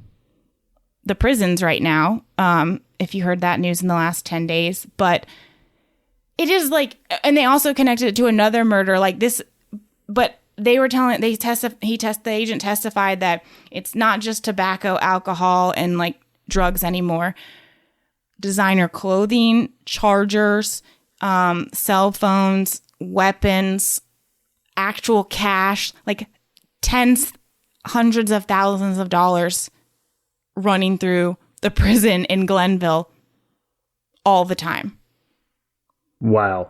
the prisons right now, if you heard that news in the last 10 days. But it is like, and they also connected it to another murder like this, but they were telling, the agent testified that it's not just tobacco, alcohol, and like drugs anymore. Designer clothing, chargers, cell phones, weapons, actual cash, like tens, hundreds of thousands of dollars running through the prison in Glenville all the time. Wow.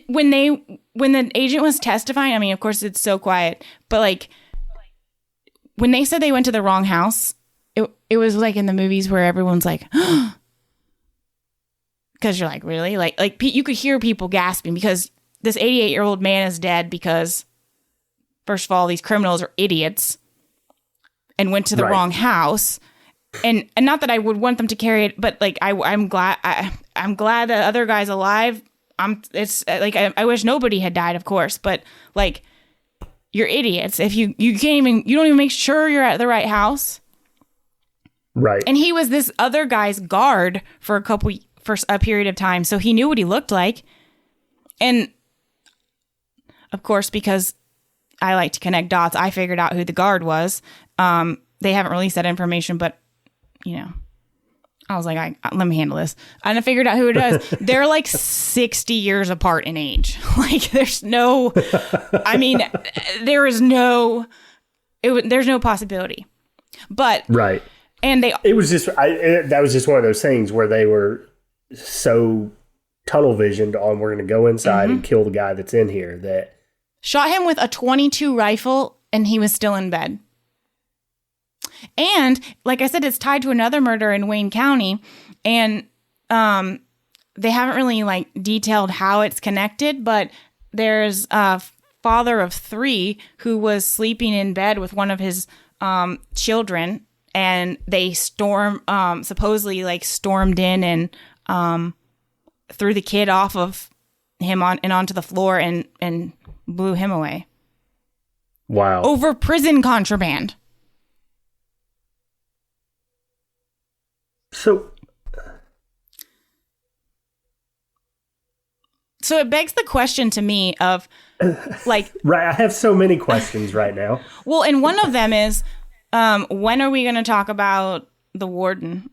When they when the agent was testifying, I mean, of course, it's so quiet, but like when they said they went to the wrong house, it was like in the movies where everyone's like, because you're like, really? Like you could hear people gasping because this 88-year-old man is dead because, first of all, these criminals are idiots and went to the wrong house. And not that I would want them to carry it, but like I'm glad the other guy's alive. It's like I wish nobody had died, of course, but like you're idiots if you don't even make sure you're at the right house. Right. And he was this other guy's guard for a period of time, so he knew what he looked like. And of course, because I like to connect dots, I figured out who the guard was. They haven't released that information, but you know, I was like, let me handle this. And I figured out who it is. They're like 60 years apart in age. Like there's no possibility. But right. And it was just that was just one of those things where they were so tunnel visioned on we're going to go inside and kill the guy that's in here that shot him with a .22 rifle and he was still in bed. And like I said, it's tied to another murder in Wayne County, and they haven't really like detailed how it's connected, but there's a father of 3 who was sleeping in bed with one of his children, and they supposedly like stormed in and threw the kid off of him onto the floor and blew him away. Wow. Over prison contraband. So it begs the question to me of like right, I have so many questions right now. Well, and one of them is when are we going to talk about the warden?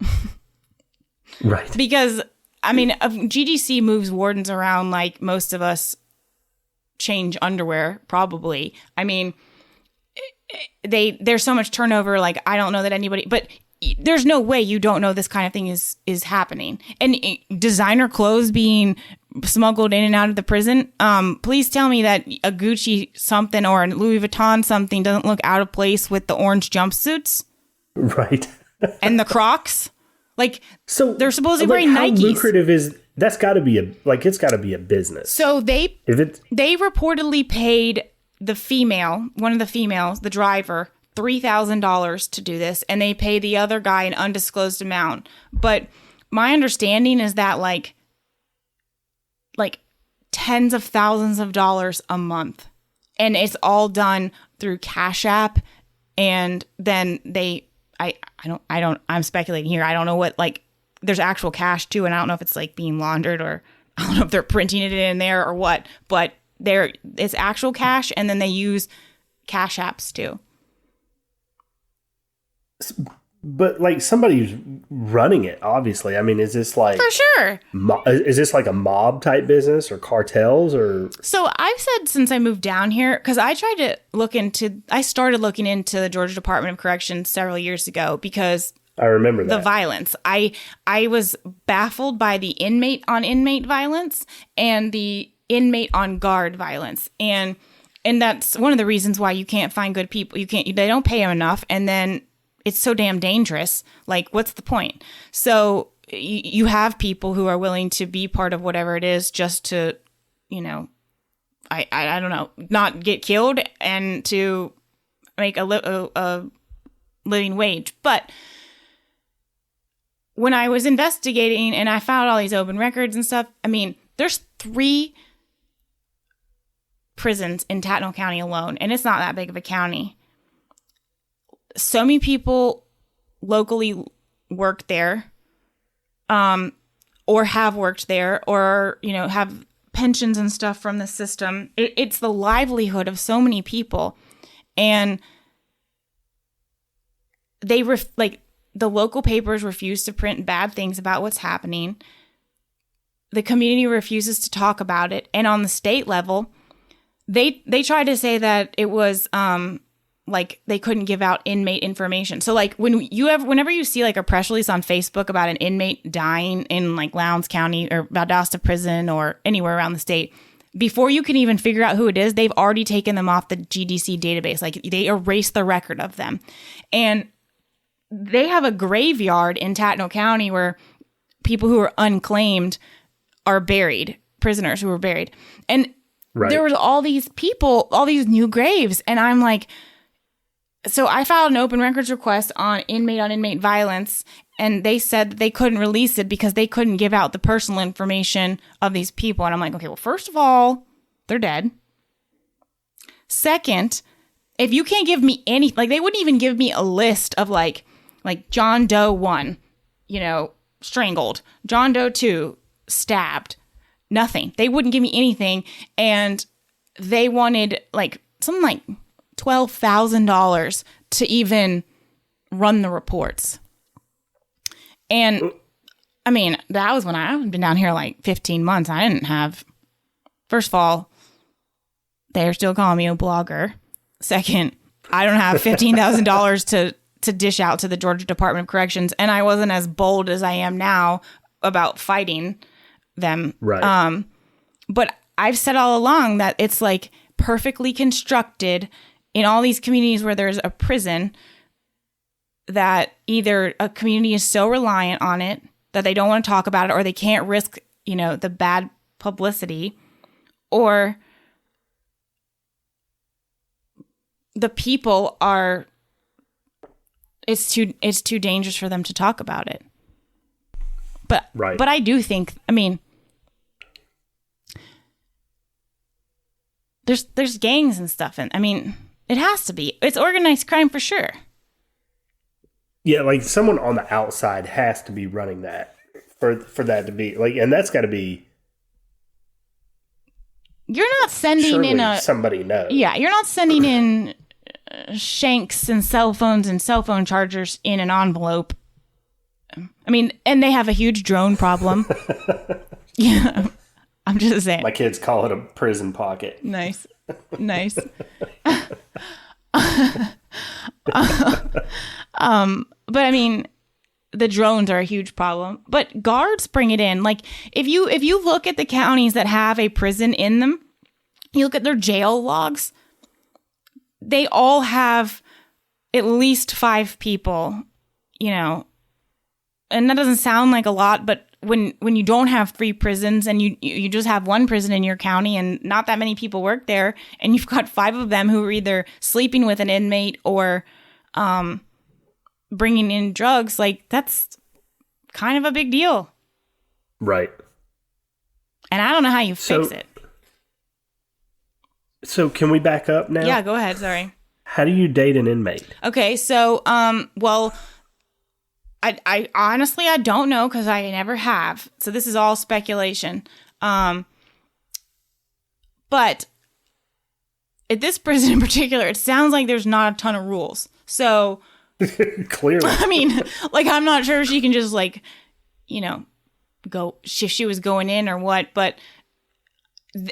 Right. Because I mean, GDC moves wardens around like most of us change underwear, probably. I mean, there's so much turnover, like I don't know that anybody, but there's no way you don't know this kind of thing is happening. And designer clothes being smuggled in and out of the prison. Please tell me that a Gucci something or a Louis Vuitton something doesn't look out of place with the orange jumpsuits. Right. And the Crocs. Like, so they're supposed to be wearing how Nikes. Lucrative is that's got to be it's got to be a business. So they reportedly paid one of the females, the driver, $3,000 to do this, and they pay the other guy an undisclosed amount. But my understanding is that like tens of thousands of dollars a month, and it's all done through Cash App, and then I'm speculating here. I don't know what, like, there's actual cash too, and I don't know if it's like being laundered, or I don't know if they're printing it in there or what, but it's actual cash, and then they use Cash Apps too. But like somebody's running it, obviously. I mean, is this like for sure? Is this like a mob type business or cartels or? So I've said since I moved down here, because I started looking into the Georgia Department of Corrections several years ago because I remember that. The violence. I was baffled by the inmate on inmate violence and the inmate on guard violence, and that's one of the reasons why you can't find good people. They don't pay them enough, and then it's so damn dangerous. Like, what's the point? So you have people who are willing to be part of whatever it is just to, I don't know, not get killed and to make a living wage. But when I was investigating and I found all these open records and stuff, I mean, there's 3 prisons in Tattnall County alone, and it's not that big of a county. So many people locally work there, or have worked there, or, have pensions and stuff from the system. It's the livelihood of so many people. And the local papers refuse to print bad things about what's happening. The community refuses to talk about it. And on the state level, they try to say that it was, like they couldn't give out inmate information. So like whenever you see like a press release on Facebook about an inmate dying in like Lowndes County or Valdosta Prison or anywhere around the state, before you can even figure out who it is, they've already taken them off the GDC database. Like, they erased the record of them. And they have a graveyard in Tatnall County where people who are unclaimed are buried, prisoners who were buried. And there was all these people, all these new graves. And I'm like, so I filed an open records request on inmate violence, and they said that they couldn't release it because they couldn't give out the personal information of these people. And I'm like, okay, well, first of all, they're dead. Second, if you can't give me any, like, they wouldn't even give me a list of like John Doe 1, strangled, John Doe 2, stabbed, nothing. They wouldn't give me anything. And they wanted something like $12,000 to even run the reports. And I mean, that was when I've been down here like 15 months. I didn't have, first of all, they're still calling me a blogger. Second, I don't have $15,000 to dish out to the Georgia Department of Corrections. And I wasn't as bold as I am now about fighting them. Right. But I've said all along that it's like perfectly constructed in all these communities where there's a prison, that either a community is so reliant on it that they don't want to talk about it, or they can't risk, the bad publicity, or the people are, it's too dangerous for them to talk about it. But I do think, I mean, there's gangs and stuff, and I mean, it has to be. It's organized crime for sure. Yeah, like someone on the outside has to be running that for that to be like, and that's got to be. You're not sending in somebody knows. Yeah, you're not sending in shanks and cell phones and cell phone chargers in an envelope. I mean, and they have a huge drone problem. Yeah, I'm just saying. My kids call it a prison pocket. Nice. But I mean, the drones are a huge problem. But guards bring it in. Like, if you look at the counties that have a prison in them, you look at their jail logs, they all have at least 5 people, and that doesn't sound like a lot, but when you don't have 3 prisons and you just have 1 prison in your county and not that many people work there, and you've got 5 of them who are either sleeping with an inmate or bringing in drugs, like, that's kind of a big deal. Right. And I don't know how you fix it. So can we back up now? Yeah, go ahead. Sorry. How do you date an inmate? Okay, so, well, I honestly, I don't know, because I never have. So this is all speculation. But at this prison in particular, it sounds like there's not a ton of rules. So clearly, I mean, like, I'm not sure if she can just go if she was going in or what. But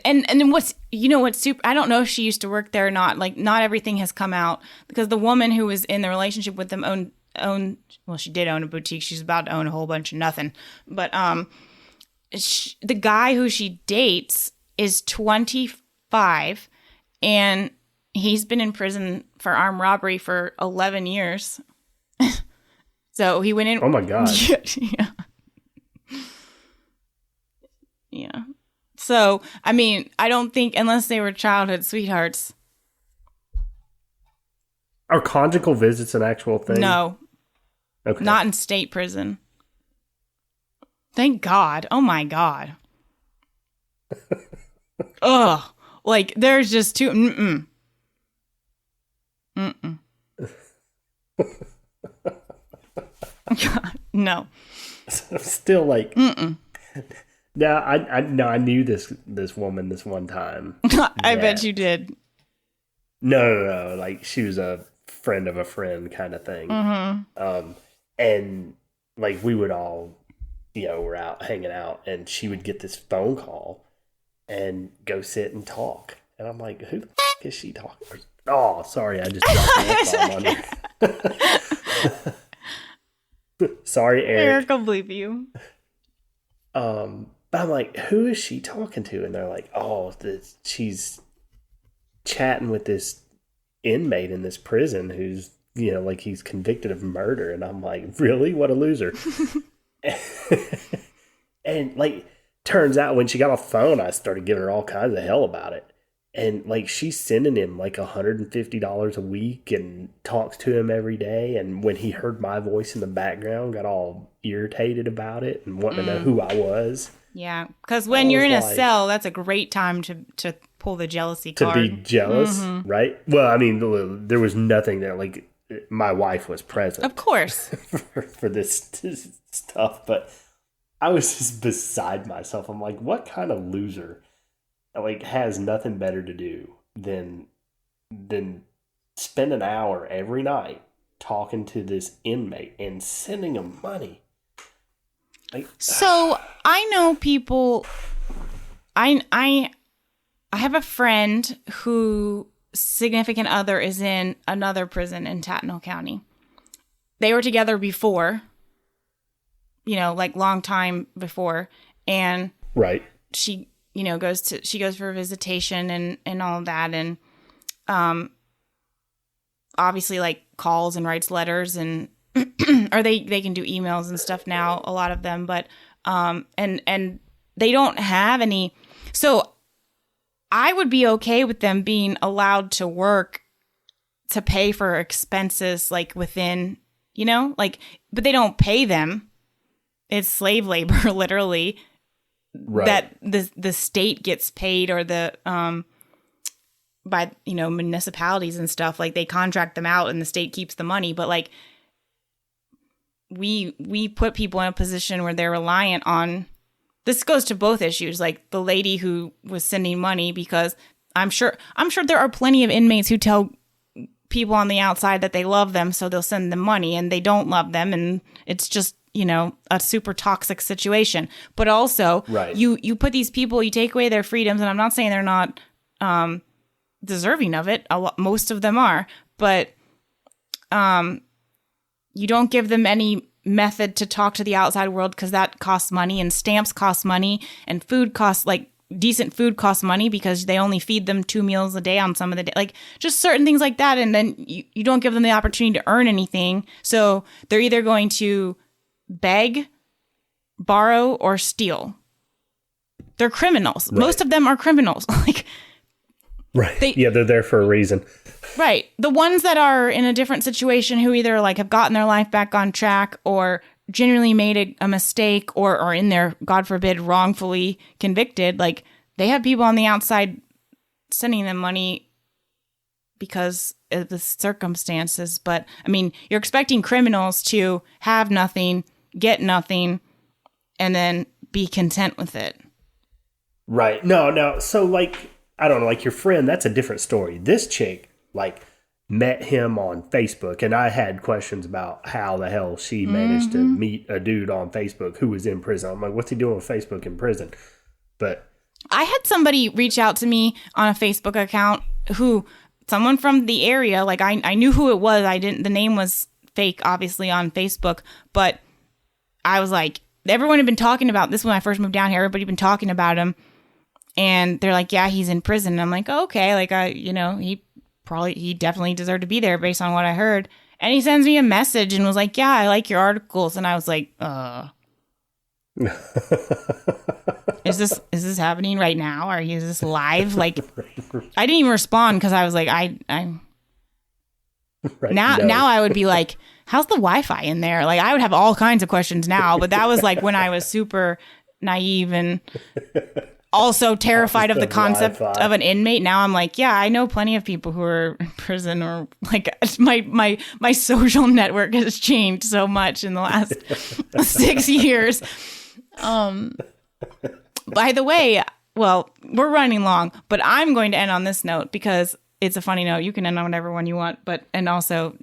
and then what's super, I don't know if she used to work there or not. Like, not everything has come out, because the woman who was in the relationship with them owned well, she did own a boutique. She's about to own a whole bunch of nothing. But the guy who she dates is 25, and he's been in prison for armed robbery for 11 years. So he went in. Oh my God. Yeah. So, I mean, I don't think, unless they were childhood sweethearts. Are conjugal visits an actual thing? No. Okay. Not in state prison. Thank God. Oh my God. Ugh. Like, there's just too. God, no. I'm still like. Now I knew this woman this one time. I bet you did. No. Like, she was a friend of a friend kind of thing. Mm-hmm. And like, we would all, we're out hanging out, and she would get this phone call and go sit and talk. And I'm like, who the f*** is she talking? Oh, sorry, I just dropped the F-bomb on you. Sorry, Eric. Eric will believe you. But I'm like, who is she talking to? And they're like, oh, she's chatting with this inmate in this prison who's, like he's convicted of murder. And I'm like, really? What a loser. And like, turns out when she got off the phone, I started giving her all kinds of hell about it. And like, she's sending him like $150 a week and talks to him every day. And when he heard my voice in the background, got all irritated about it and wanting to know who I was. Yeah, because when you're in a cell, that's a great time to pull the jealousy card. To be jealous, right? Well, I mean, there was nothing there. Like, my wife was present. Of course. for this stuff. But I was just beside myself. I'm like, what kind of loser like has nothing better to do than spend an hour every night talking to this inmate and sending him money? Like, so I know people. I have a friend who significant other is in another prison in Tattnall County. They were together before, like long time before, and right. She goes for a visitation and all of that, and obviously like calls and writes letters and or they can do emails and stuff now, a lot of them, but and they don't have any. So I would be okay with them being allowed to work to pay for expenses like within, but they don't pay them. It's slave labor, literally. Right. That the state gets paid, or the by municipalities and stuff, like they contract them out and the state keeps the money, but like we put people in a position where they're reliant on. This goes to both issues, like the lady who was sending money, because I'm sure there are plenty of inmates who tell people on the outside that they love them, so they'll send them money, and they don't love them, and it's just a super toxic situation. But also, right. you put these people, you take away their freedoms, and I'm not saying they're not deserving of it. Most of them are, but you don't give them any method to talk to the outside world, because that costs money, and stamps cost money, and food costs, like decent food costs money, because they only feed them 2 meals a day on some of the day, like just certain things like that. And then you don't give them the opportunity to earn anything, so they're either going to beg, borrow, or steal. They're criminals. Right. Most of them are criminals. Like, right. They're there for a reason. Right. The ones that are in a different situation, who either like have gotten their life back on track, or genuinely made a mistake, or are in there, God forbid, wrongfully convicted, like they have people on the outside sending them money because of the circumstances. But I mean, you're expecting criminals to have nothing, get nothing, and then be content with it. Right. No. So like, I don't know, like your friend, that's a different story. This chick, like, met him on Facebook, and I had questions about how the hell she managed to meet a dude on Facebook who was in prison. I'm like, what's he doing with Facebook in prison? But I had somebody reach out to me on a Facebook account someone from the area, like I knew who it was. The name was fake, obviously, on Facebook, but I was like, everyone had been talking about this when I first moved down here. Everybody had been talking about him, and they're like, yeah, he's in prison. And I'm like, oh, okay, like he definitely deserved to be there based on what I heard. And he sends me a message and was like, yeah, I like your articles. And I was like, is this happening right now? Is this live? Like, I didn't even respond, because I was like, I'm right, now I would be like, how's the Wi-Fi in there? Like, I would have all kinds of questions now, but that was like when I was super naive and also terrified of the concept of an inmate. Now I'm like, yeah, I know plenty of people who are in prison, or like my social network has changed so much in the last 6 years. By the way, well, we're running long, but I'm going to end on this note because it's a funny note. You can end on whatever one you want, and also,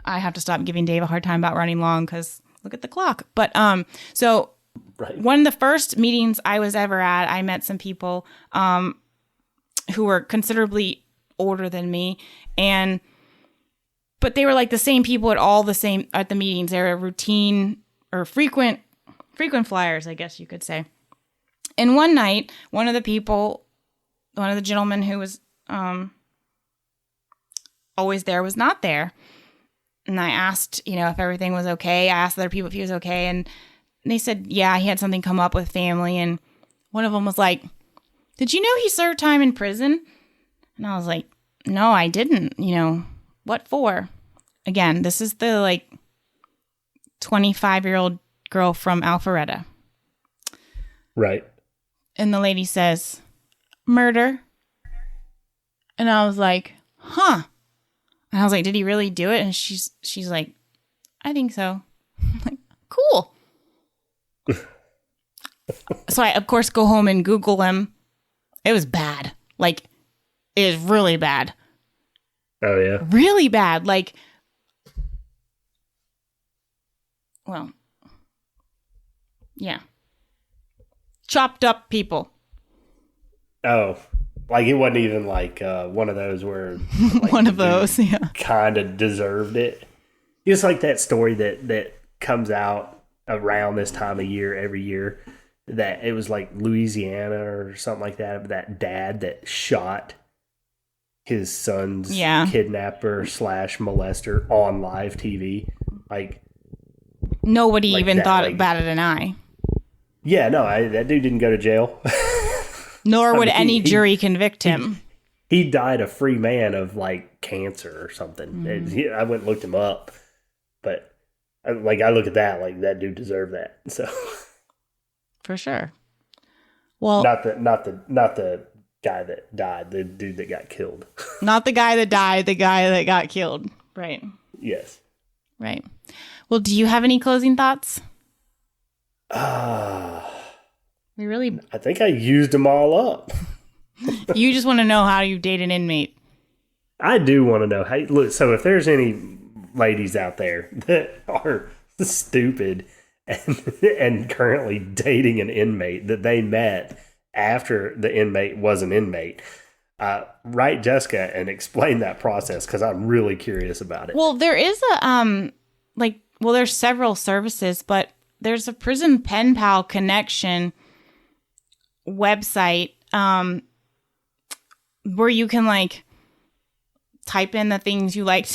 I have to stop giving Dave a hard time about running long, because look at the clock. But so. Right. One of the first meetings I was ever at, I met some people who were considerably older than me, but they were like the same people at the meetings. They were routine or frequent flyers, I guess you could say. And one night, one of the gentlemen who was always there was not there. And I asked, if everything was okay. I asked other people if he was okay. And they said, yeah, he had something come up with family. And one of them was like, did you know he served time in prison? And I was like, no, I didn't. What for? Again, this is the 25-year-old girl from Alpharetta. Right. And the lady says, murder. And I was like, huh. And I was like, did he really do it? And she's like, I think so. I'm like, cool. So I, of course, go home and Google him. It was bad. It is really bad. Oh, yeah. Really bad. Yeah. Chopped up people. Oh, it wasn't even one of those where one of those, yeah, kind of deserved it. It's like that story that comes out around this time of year every year, that it was Louisiana or something like that dad that shot his son's kidnapper / molester on live TV. Nobody even thought about it an eye. Yeah, no, that dude didn't go to jail. Nor would any jury convict him. He died a free man of cancer or something. Mm-hmm. I went and looked him up, but I look at that that dude deserved that. So for sure. Well, not the guy that died, the dude that got killed. Not the guy that died, the guy that got killed. Right. Yes. Right. Well, do you have any closing thoughts? I think I used them all up. You just want to know how you date an inmate. I do want to know. Hey, look, so if there's any ladies out there that are stupid and currently dating an inmate that they met after the inmate was an inmate, write Jessica and explain that process, because I'm really curious about it. Well, there is there's several services, but there's a prison pen pal connection website where you can type in the things you like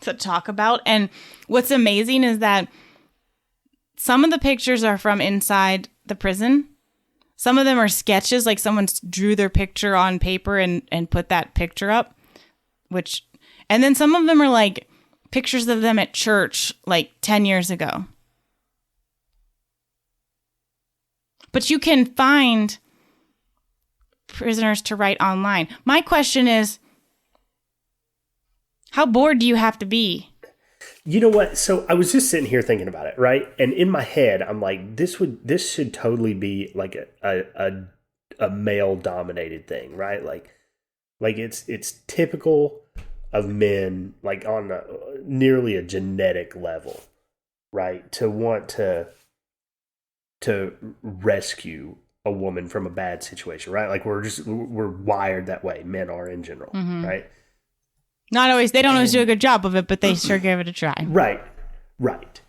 to talk about. And what's amazing is that some of the pictures are from inside the prison. Some of them are sketches, someone drew their picture on paper and put that picture up, and then some of them are pictures of them at church 10 years ago. But you can find prisoners to write online. My question is, how bored do you have to be? You know what? So I was just sitting here thinking about it, right? And in my head, I'm like, this should totally be a male dominated thing, right? It's typical of men, on nearly a genetic level, right? To want to rescue a woman from a bad situation, right? We're wired that way. Men are in general, mm-hmm. right? Not always. They don't always do a good job of it, but they sure give it a try. Right. But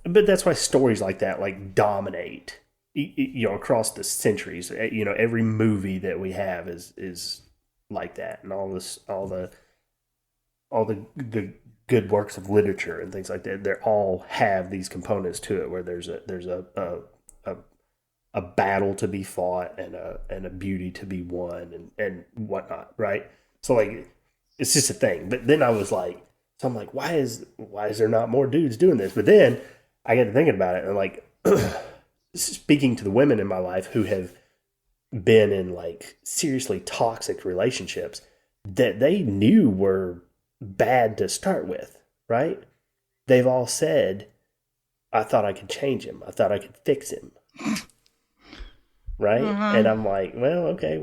that's why stories like that dominate, across the centuries. Every movie that we have is like that, and all the good works of literature and things like that. They all have these components to it, where there's a battle to be fought and a beauty to be won and whatnot, right? So it's just a thing. But then I was why is there not more dudes doing this? But then I got to thinking about it, and speaking to the women in my life who have been in seriously toxic relationships that they knew were bad to start with, right? They've all said, I thought I could change him. I thought I could fix him. Right? Uh-huh. And I'm like, well, okay,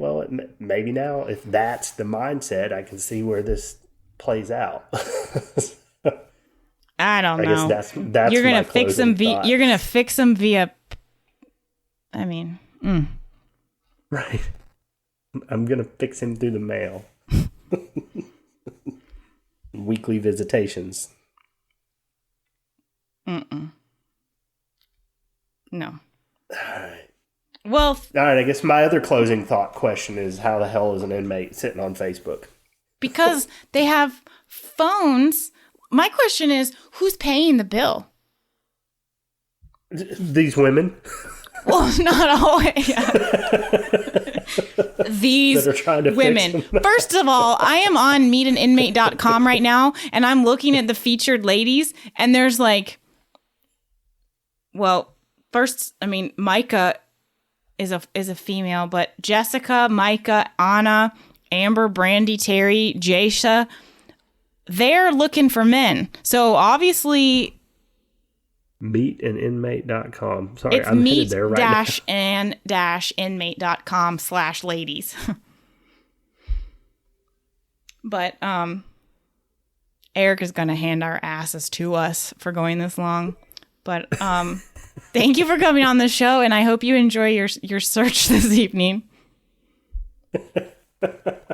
maybe now if that's the mindset, I can see where this plays out. I don't know. I guess that's you're gonna fix him you're gonna fix him via. I mean, right. I'm gonna fix him through the mail. Weekly visitations. No. All right. Well, All right, I guess my other closing thought question is how the hell is an inmate sitting on Facebook? because they have phones. My question is, who's paying the bill? These women Well, not always. These that are trying to women. fix them. First of all, I am on meetaninmate.com right now, and I'm looking at the featured ladies, and there's like, well, first, I mean, Micah is a female, but Jessica, Micah, Anna, Amber, Brandy, Terry, Jasha, they're looking for men. So obviously, Meetaninmate.com. Sorry, it's I'm headed there right now. inmate.com/ladies. But Eric is going to hand our asses to us for going this long. But thank you for coming on the show, and I hope you enjoy your search this evening.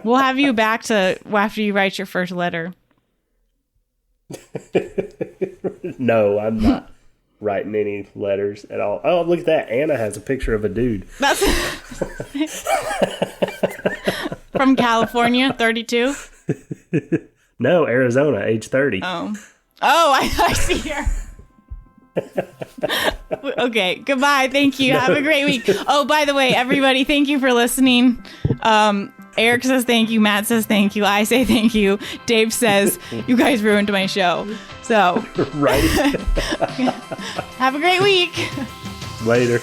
We'll have you back to after you write your first letter. No, I'm not writing any letters at all. Oh, look at that. Anna has a picture of a dude. That's from California, 32. No, Arizona, age 30. Oh, I see here. Okay, goodbye. Thank you. Have a great week. Oh, by the way, everybody, thank you for listening. Eric says thank you. Matt says thank you. I say thank you. Dave says you guys ruined my show. So, Right. have a great week. Later.